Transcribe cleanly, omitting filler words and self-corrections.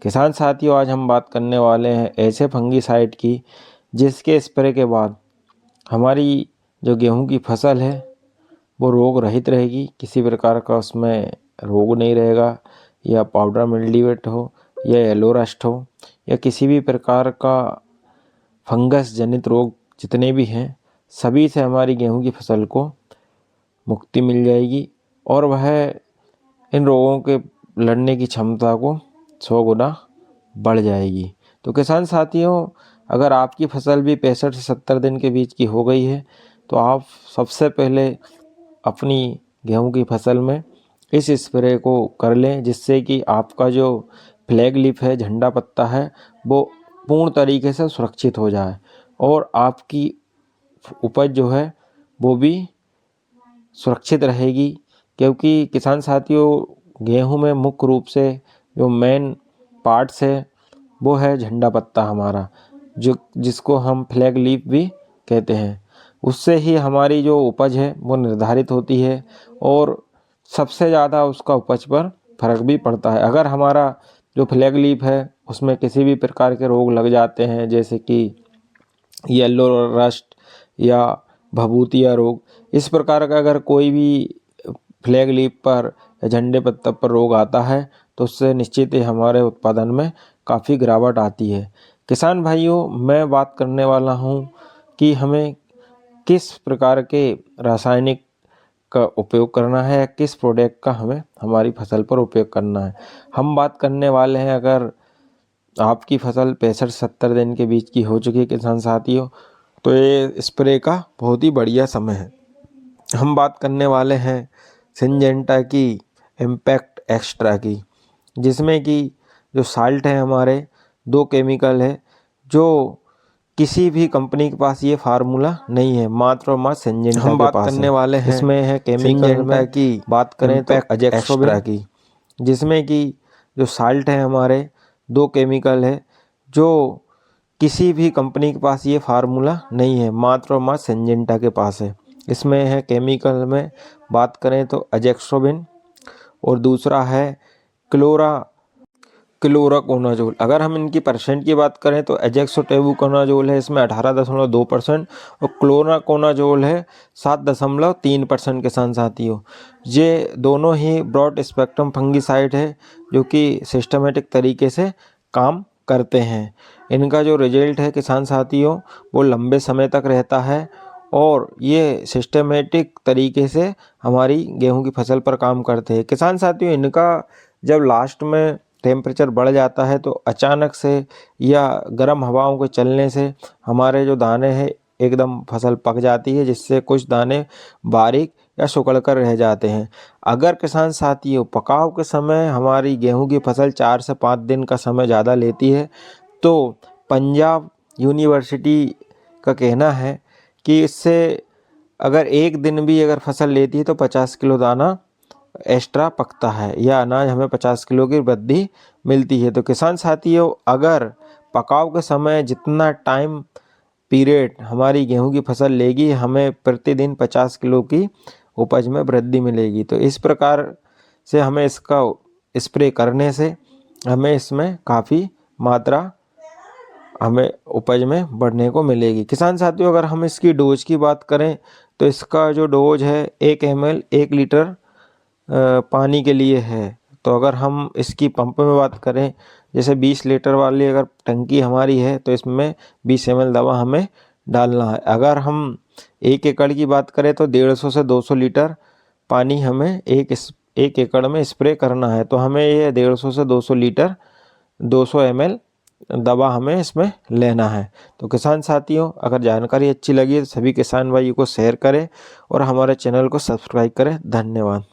किसान साथियों, आज हम बात करने वाले हैं ऐसे फंगीसाइड की जिसके स्प्रे के बाद हमारी जो गेहूं की फसल है वो रोग रहित रहेगी। किसी प्रकार का उसमें रोग नहीं रहेगा, या पाउडर मिल्ड्यूएट हो या येलो रस्ट हो या किसी भी प्रकार का फंगस जनित रोग जितने भी हैं, सभी से हमारी गेहूं की फसल को मुक्ति मिल जाएगी और वह इन रोगों के लड़ने की क्षमता को 100 गुना बढ़ जाएगी। तो किसान साथियों, अगर आपकी फसल भी 65 से 70 दिन के बीच की हो गई है तो आप सबसे पहले अपनी गेहूं की फसल में इस स्प्रे को कर लें, जिससे कि आपका जो फ्लैग लीफ है, झंडा पत्ता है, वो पूर्ण तरीके से सुरक्षित हो जाए और आपकी उपज जो है वो भी सुरक्षित रहेगी। क्योंकि किसान साथियों, गेहूं में मुख्य रूप से जो मेन पार्ट्स है वो है झंडा पत्ता हमारा, जो जिसको हम फ्लैग लीफ भी कहते हैं। उससे ही हमारी जो उपज है वो निर्धारित होती है और सबसे ज़्यादा उसका उपज पर फर्क भी पड़ता है। अगर हमारा जो फ्लैग लीफ है उसमें किसी भी प्रकार के रोग लग जाते हैं, जैसे कि येलो रस्ट या भभूतिया रोग, इस प्रकार का अगर कोई भी फ्लैग लीफ पर या झंडे पत्ता पर रोग आता है तो उससे निश्चित ही हमारे उत्पादन में काफ़ी गिरावट आती है। किसान भाइयों, मैं बात करने वाला हूँ कि हमें किस प्रकार के रासायनिक का उपयोग करना है या किस प्रोडक्ट का हमें हमारी फसल पर उपयोग करना है। हम बात करने वाले हैं, अगर आपकी फसल 65-70 दिन के बीच की हो चुकी है किसान साथियों, तो ये स्प्रे का बहुत ही बढ़िया समय है। हम बात करने वाले हैं सिंजेंटा की इम्पैक्ट एक्स्ट्रा की, जिसमें कि जो साल्ट है हमारे 2 केमिकल है, जो किसी भी कंपनी के पास ये फार्मूला नहीं है, मात्र और मात्र सिंजेंटा के पास है। हम बात करने वाले हैं इसमें है केमिकल में की बात करें तो एक्स्ट्रा की, जिसमें कि जो साल्ट है हमारे 2 केमिकल है, जो किसी भी कंपनी के पास ये फार्मूला नहीं है, मात्र और मात्र सिंजेंटा के पास है। इसमें है केमिकल में बात करें तो अजेक्सोबिन और दूसरा है क्लोराकोनाजोल। अगर हम इनकी परसेंट की बात करें तो एजेक्सोटेबुकोनाजोल है इसमें 18.2% और क्लोराकोनाजोल है 7.3% किसान साथियों। ये दोनों ही ब्रॉड स्पेक्ट्रम फंगीसाइड है जो कि सिस्टमेटिक तरीके से काम करते हैं। इनका जो रिजल्ट है किसान साथियों वो लंबे समय तक रहता है और ये सिस्टमेटिक तरीके से हमारी गेहूं की फसल पर काम करते हैं। किसान साथियों, इनका जब लास्ट में टेम्परेचर बढ़ जाता है तो अचानक से या गर्म हवाओं के चलने से हमारे जो दाने हैं एकदम फसल पक जाती है, जिससे कुछ दाने बारीक या सिकुड़ कर रह जाते हैं। अगर किसान साथियों पकाव के समय हमारी गेहूं की फसल 4 से 5 दिन का समय ज़्यादा लेती है तो पंजाब यूनिवर्सिटी का कहना है कि इससे अगर एक दिन भी अगर फसल लेती है तो 50 किलो दाना एक्स्ट्रा पकता है या अनाज हमें 50 किलो की वृद्धि मिलती है। तो किसान साथियों, अगर पकाव के समय जितना टाइम पीरियड हमारी गेहूं की फसल लेगी, हमें प्रतिदिन 50 किलो की उपज में वृद्धि मिलेगी। तो इस प्रकार से हमें इसका स्प्रे करने से हमें इसमें काफ़ी मात्रा हमें उपज में बढ़ने को मिलेगी। किसान साथियों, अगर हम इसकी डोज की बात करें तो इसका जो डोज है 1 ml 1 लीटर पानी के लिए है। तो अगर हम इसकी पंप में बात करें, जैसे 20 लीटर वाली अगर टंकी हमारी है तो इसमें 20 ml दवा हमें डालना है। अगर हम 1 एकड़ की बात करें तो 150 से 200 लीटर पानी हमें एक एकड़ में स्प्रे करना है। तो हमें ये 150 से 200 लीटर 200 ml दवा हमें इसमें लेना है। तो किसान साथियों, अगर जानकारी अच्छी लगी तो सभी किसान भाइयों को शेयर करें और हमारे चैनल को सब्सक्राइब करें। धन्यवाद।